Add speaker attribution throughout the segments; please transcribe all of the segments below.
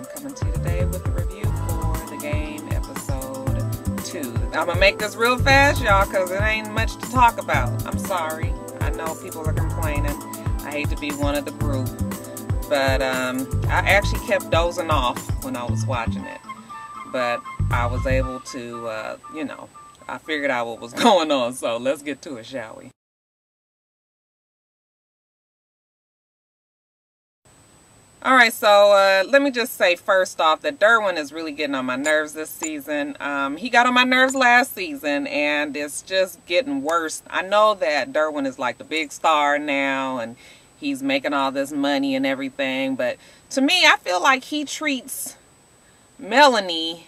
Speaker 1: I'm coming to you today with a review for the game episode 2. I'm gonna make this real fast, y'all, because it ain't much to talk about. I'm sorry. I know people are complaining. I hate to be one of the group. But I actually kept dozing off when I was watching it. But I was able to, you know, I figured out what was going on. So let's get to it, shall we? Alright, so let me just say first off that Derwin is really getting on my nerves this season. He got on my nerves last season and it's just getting worse. I know that Derwin is like the big star now and he's making all this money and everything, but to me I feel like he treats Melanie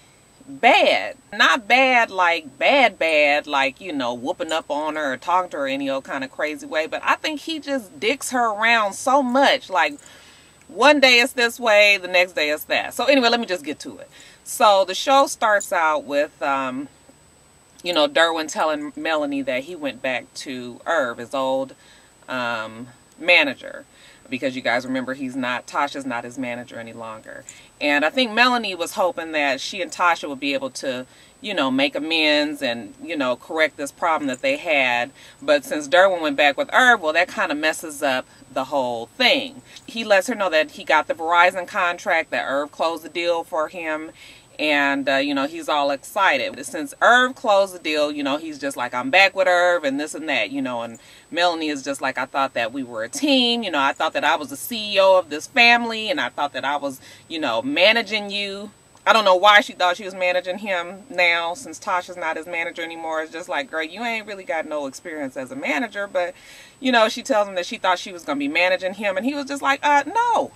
Speaker 1: bad. Not bad like bad like, you know, whooping up on her or talking to her any old kind of crazy way, but I think he just dicks her around so much. Like, one day it's this way, the next day it's that. So anyway, let me just get to it. So the show starts out with, you know, Derwin telling Melanie that he went back to Irv, his old manager. Because you guys remember Tasha's not his manager any longer. And I think Melanie was hoping that she and Tasha would be able to, you know, make amends and, you know, correct this problem that they had. But since Derwin went back with Irv, well, that kind of messes up the whole thing. He lets her know that he got the Verizon contract, that Irv closed the deal for him. And, you know, he's all excited. Since Irv closed the deal, you know, he's just like, I'm back with Irv and this and that, you know. And Melanie is just like, I thought that we were a team. You know, I thought that I was the CEO of this family. And I thought that I was, you know, managing you. I don't know why she thought she was managing him now since Tasha's not his manager anymore. It's just like, girl, you ain't really got no experience as a manager. But, you know, she tells him that she thought she was going to be managing him. And he was just like, no.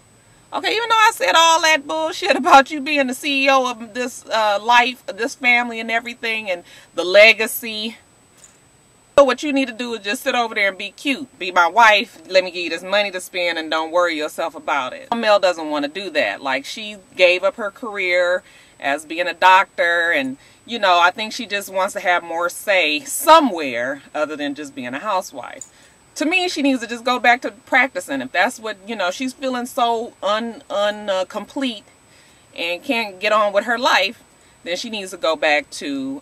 Speaker 1: Okay, even though I said all that bullshit about you being the CEO of this life, this family and everything, and the legacy, so what you need to do is just sit over there and be cute. Be my wife, let me give you this money to spend, and don't worry yourself about it. Mel doesn't want to do that. Like, she gave up her career as being a doctor, and, you know, I think she just wants to have more say somewhere other than just being a housewife. To me, she needs to just go back to practicing. If that's what, you know, she's feeling so complete and can't get on with her life, then she needs to go back to,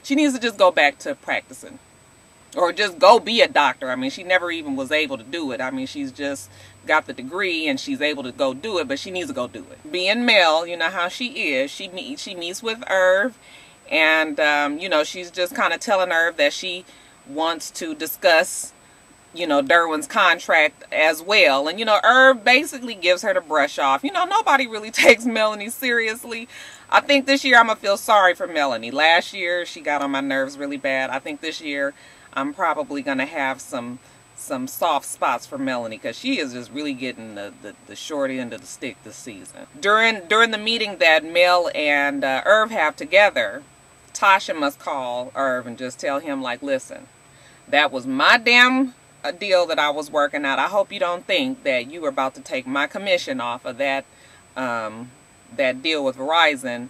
Speaker 1: she needs to just go back to practicing. Or just go be a doctor. I mean, she never even was able to do it. I mean, she's just got the degree and she's able to go do it, but she needs to go do it. Being Mel, you know how she is. She meets with Irv and, you know, she's just kind of telling Irv that she wants to discuss, you know, Derwin's contract as well. And, you know, Irv basically gives her the brush off. You know, nobody really takes Melanie seriously. I think this year I'm going to feel sorry for Melanie. Last year, she got on my nerves really bad. I think this year I'm probably going to have some soft spots for Melanie because she is just really getting the short end of the stick this season. During the meeting that Mel and Irv have together, Tasha must call Irv and just tell him, like, listen, that was my damn a deal that I was working out. I hope you don't think that you were about to take my commission off of that that deal with Verizon,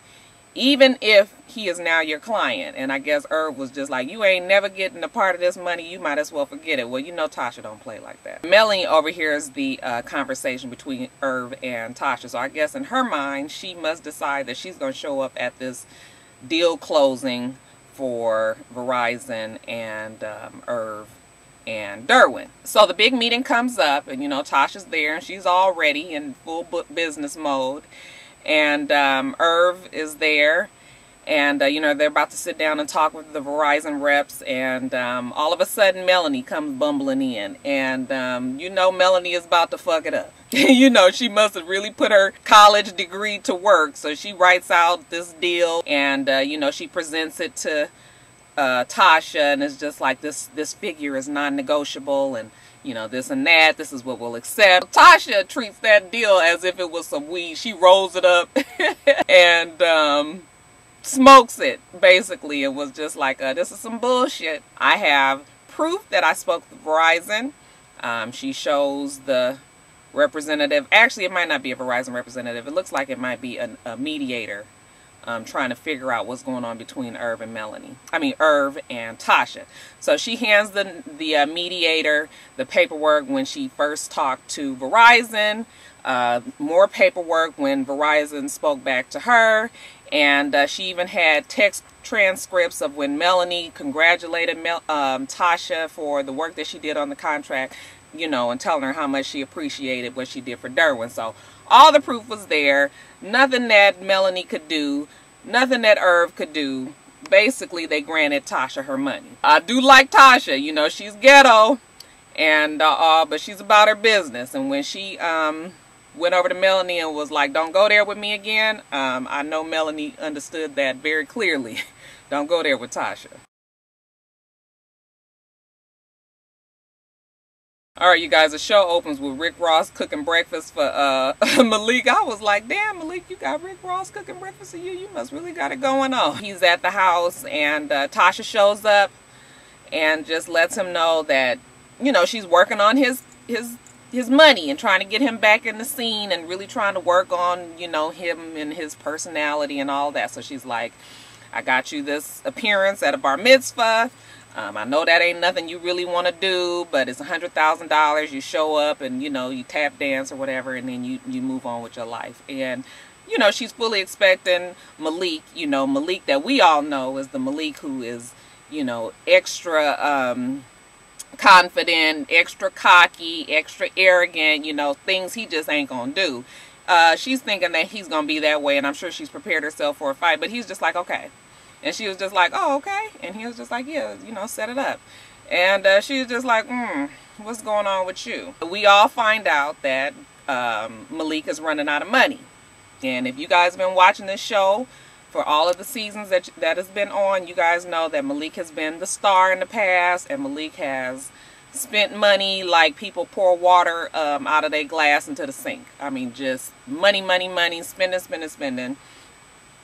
Speaker 1: even if he is now your client. And I guess Irv was just like, you ain't never getting a part of this money, you might as well forget it. Well, you know Tasha don't play like that. Melanie overhears the conversation between Irv and Tasha. So I guess in her mind, she must decide that she's going to show up at this deal closing for Verizon and Irv and Derwin. So the big meeting comes up and, you know, Tasha's there and she's already in full business mode. And Irv is there and, you know, they're about to sit down and talk with the Verizon reps. And all of a sudden Melanie comes bumbling in and, you know, Melanie is about to fuck it up. You know, she must have really put her college degree to work. So she writes out this deal and, you know, she presents it to Tasha, and it's just like this figure is non-negotiable and, you know, this and that, this is what we'll accept. Tasha treats that deal as if it was some weed. She rolls it up and smokes it, basically. It was just like, this is some bullshit. I have proof that I spoke to Verizon. She shows the representative. Actually, it might not be a Verizon representative. It looks like it might be a mediator trying to figure out what's going on between Irv and Irv and Tasha. So she hands the mediator the paperwork when she first talked to Verizon. more paperwork when Verizon spoke back to her. And she even had text transcripts of when Melanie congratulated Tasha for the work that she did on the contract, you know, and telling her how much she appreciated what she did for Derwin. So all the proof was there. Nothing that Melanie could do, nothing that Irv could do. Basically, they granted Tasha her money. I do like Tasha, you know, she's ghetto, and but she's about her business. And when she went over to Melanie and was like, don't go there with me again, I know Melanie understood that very clearly. Don't go there with Tasha. Alright, you guys, the show opens with Rick Ross cooking breakfast for Malik. I was like, damn, Malik, you got Rick Ross cooking breakfast for you? You must really got it going on. He's at the house, and Tasha shows up and just lets him know that, you know, she's working on his money and trying to get him back in the scene and really trying to work on, you know, him and his personality and all that. So she's like, I got you this appearance at a bar mitzvah. I know that ain't nothing you really want to do, but it's $100,000. You show up and, you know, you tap dance or whatever, and then you move on with your life. And, you know, she's fully expecting Malik, you know, Malik that we all know is the Malik who is, you know, extra confident, extra cocky, extra arrogant, you know, things he just ain't gonna do. She's thinking that he's gonna be that way, and I'm sure she's prepared herself for a fight, but he's just like, okay. And she was just like, oh, okay. And he was just like, yeah, you know, set it up. And she was just like, what's going on with you? We all find out that Malik is running out of money. And if you guys have been watching this show for all of the seasons that has been on, you guys know that Malik has been the star in the past, and Malik has spent money like people pour water out of their glass into the sink. I mean, just money, money, money, spending, spending, spending.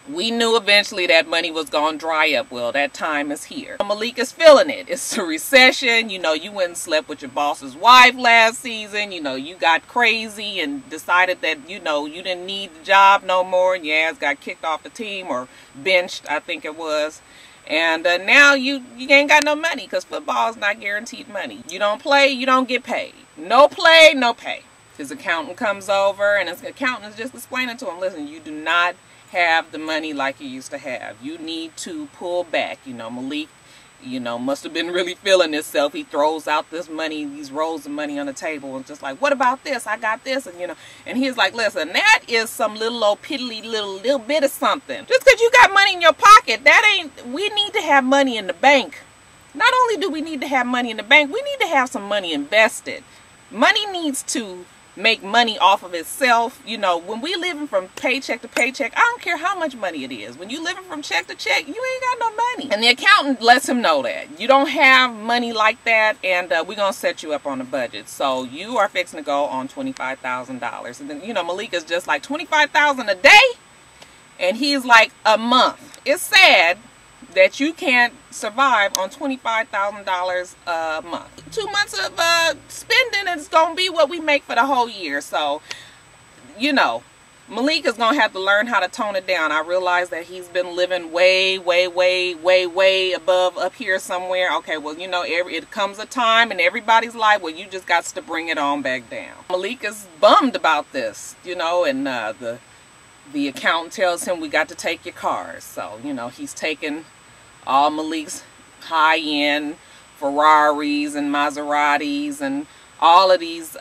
Speaker 1: We knew eventually that money was going to dry up. Well, that time is here. Malik is feeling it. It's a recession. You know, you went and slept with your boss's wife last season. You know, you got crazy and decided that, you know, you didn't need the job no more. And your ass got kicked off the team or benched, I think it was. And now you ain't got no money because football is not guaranteed money. You don't play, you don't get paid. No play, no pay. His accountant comes over, and his accountant is just explaining to him, listen, you do not have the money like you used to have. You need to pull back. You know, Malik, you know, must have been really feeling himself. He throws out this money, these rolls of money on the table, and just like, what about this? I got this. And, you know, and he's like, listen, that is some little old piddly little bit of something. Just because you got money in your pocket, that ain't, we need to have money in the bank. Not only do we need to have money in the bank, we need to have some money invested. Money needs to make money off of itself. You know, when we living from paycheck to paycheck, I don't care how much money it is. When you living from check to check, you ain't got no money. And the accountant lets him know that you don't have money like that, and we're gonna set you up on a budget. So you are fixing to go on $25,000. And then, you know, Malik is just like, $25,000 a day, and he's like, a month. It's sad that you can't survive on $25,000 a month. 2 months of spending is going to be what we make for the whole year. So, you know, Malik is going to have to learn how to tone it down. I realize that he's been living way, way, way, way, way above up here somewhere. Okay, well, you know, it comes a time in everybody's life where you just got to bring it on back down. Malik is bummed about this, you know, and the accountant tells him, we got to take your cars. So, you know, he's taking all Malik's high-end Ferraris and Maseratis and all of these,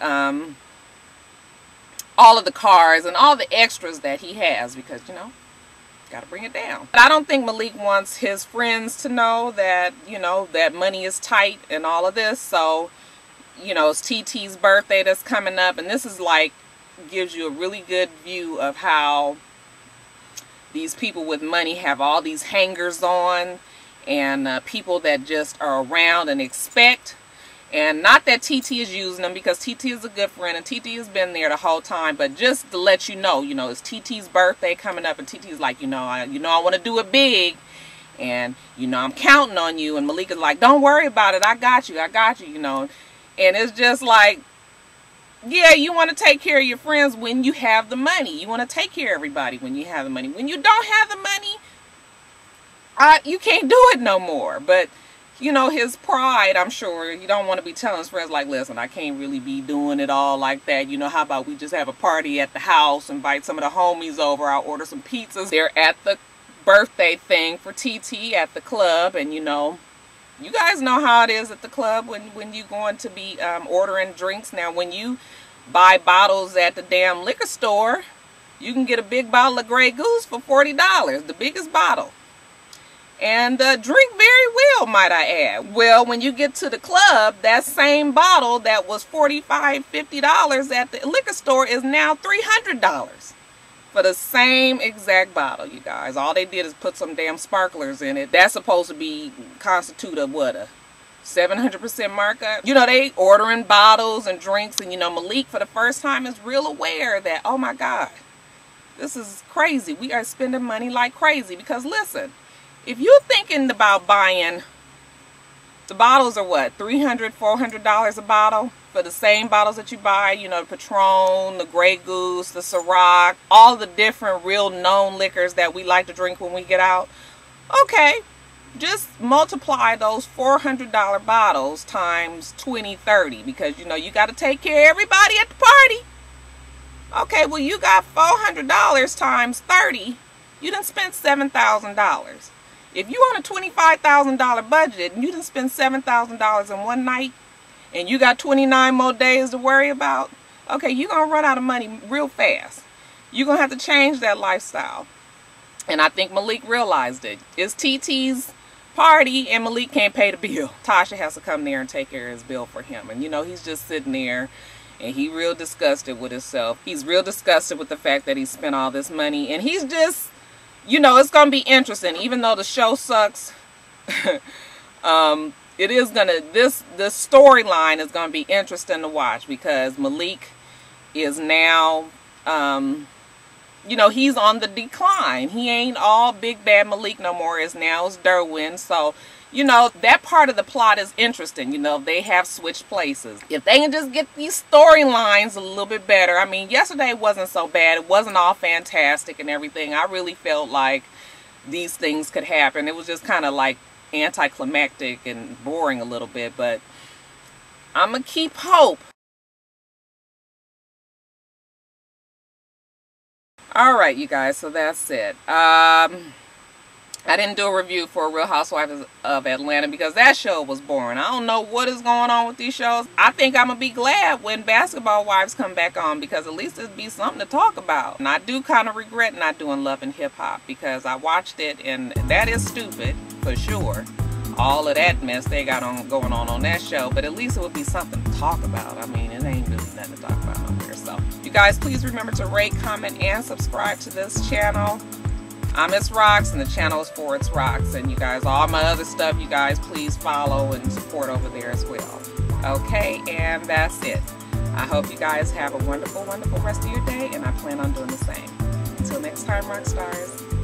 Speaker 1: all of the cars and all the extras that he has, because, you know, got to bring it down. But I don't think Malik wants his friends to know that, you know, that money is tight and all of this. So, you know, it's TT's birthday that's coming up, and this is like, gives you a really good view of how these people with money have all these hangers on, and people that just are around and expect. And not that TT is using them, because TT is a good friend and TT has been there the whole time, but just to let you know, it's TT's birthday coming up, and TT's like, I want to do it big, and I'm counting on you. And Malik is like, don't worry about it, I got you, you know. And it's just like, yeah, you want to take care of your friends when you have the money. You want to take care of everybody when you have the money. When you don't have the money, you can't do it no more. But you know, his pride, I'm sure, you don't want to be telling his friends, like, listen, I can't really be doing it all like that. You know, how about we just have a party at the house, invite some of the homies over, I'll order some pizzas. They're at the birthday thing for TT at the club, and you know, you guys know how it is at the club when you going to be ordering drinks. Now, when you buy bottles at the damn liquor store, you can get a big bottle of Grey Goose for $40, the biggest bottle. And drink very well, might I add. Well, when you get to the club, that same bottle that was $45, $50 at the liquor store is now $300 for the same exact bottle, you guys. All they did is put some damn sparklers in it. That's supposed to be constitute of what, a 700% markup? You know, they ordering bottles and drinks, and you know, Malik for the first time is real aware that, oh my God, this is crazy. We are spending money like crazy. Because listen, if you're thinking about buying, the bottles are what, $300, $400 a bottle for the same bottles that you buy, you know, the Patron, the Grey Goose, the Ciroc, all the different real known liquors that we like to drink when we get out. Okay, just multiply those $400 bottles times 20, 30, because you know, you got to take care of everybody at the party. Okay, well, you got $400 times 30, you done spent $7,000. If you on a $25,000 budget and you done spend $7,000 in one night and you got 29 more days to worry about, okay, you're going to run out of money real fast. You're going to have to change that lifestyle. And I think Malik realized it. It's TT's party and Malik can't pay the bill. Tasha has to come there and take care of his bill for him. And you know, he's just sitting there and he real disgusted with himself. He's real disgusted with the fact that he spent all this money. And he's just, you know, it's going to be interesting. Even though the show sucks, it is going to, this storyline is going to be interesting to watch, because Malik is now, you know, he's on the decline. He ain't all big bad Malik no more. It's now it's Derwin. So, you know, that part of the plot is interesting. You know, they have switched places. If they can just get these storylines a little bit better. I mean, yesterday wasn't so bad. It wasn't all fantastic and everything. I really felt like these things could happen. It was just kind of like anticlimactic and boring a little bit. But I'm going to keep hope. Alright, you guys, so that's it. I didn't do a review for Real Housewives of Atlanta because that show was boring. I don't know what is going on with these shows. I think I'm going to be glad when Basketball Wives come back on, because at least it'll be something to talk about. And I do kind of regret not doing Love and Hip Hop, because I watched it and that is stupid for sure. All of that mess they got going on that show, but at least it would be something to talk about. I mean, it ain't really nothing to talk about on here. So, you guys, please remember to rate, comment, and subscribe to this channel. I'm itsrox, and the channel is for itsrox. And you guys, all my other stuff, you guys, please follow and support over there as well. Okay, and that's it. I hope you guys have a wonderful, wonderful rest of your day, and I plan on doing the same. Until next time, Roxstars.